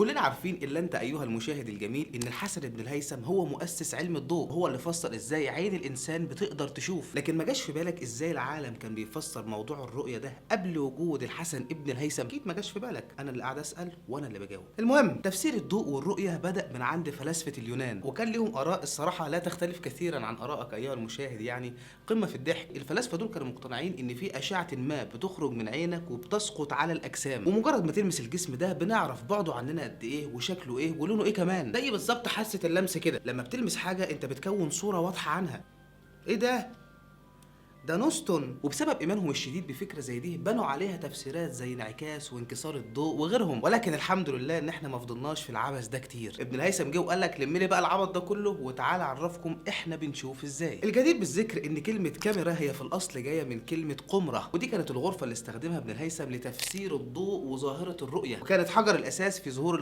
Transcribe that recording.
كلنا عارفين الا انت ايها المشاهد الجميل ان الحسن بن الهيثم هو مؤسس علم الضوء، هو اللي فسر ازاي عين الانسان بتقدر تشوف. لكن ما جاش في بالك ازاي العالم كان بيفسر موضوع الرؤيه ده قبل وجود الحسن ابن الهيثم؟ اكيد ما جاش في بالك، انا اللي قاعد اسال وانا اللي بجاوب. المهم، تفسير الضوء والرؤيه بدا من عند فلاسفه اليونان، وكان لهم اراء الصراحه لا تختلف كثيرا عن ارائك ايها المشاهد، يعني قمه في الضحك. الفلاسفه دول كانوا مقتنعين ان في اشعه ما بتخرج من عينك وبتسقط على الاجسام، ومجرد ما تلمس الجسم ده بنعرف بعده عننا قد ايه وشكله ايه ولونه ايه كمان. زي بالظبط حاسه اللمس كده، لما بتلمس حاجه انت بتكون صوره واضحه عنها. ايه ده نوستون. وبسبب ايمانهم الشديد بفكره زي دي بنوا عليها تفسيرات زي انعكاس وانكسار الضوء وغيرهم. ولكن الحمد لله ان احنا ما فضلناش في العبث ده كتير. ابن الهيثم جه وقال لك لم لي بقى العبط ده كله وتعالى اعرفكم احنا بنشوف ازاي. الجدير بالذكر ان كلمه كاميرا هي في الاصل جايه من كلمه قمره، ودي كانت الغرفه اللي استخدمها ابن الهيثم لتفسير الضوء وظاهره الرؤيه، وكانت حجر الاساس في ظهور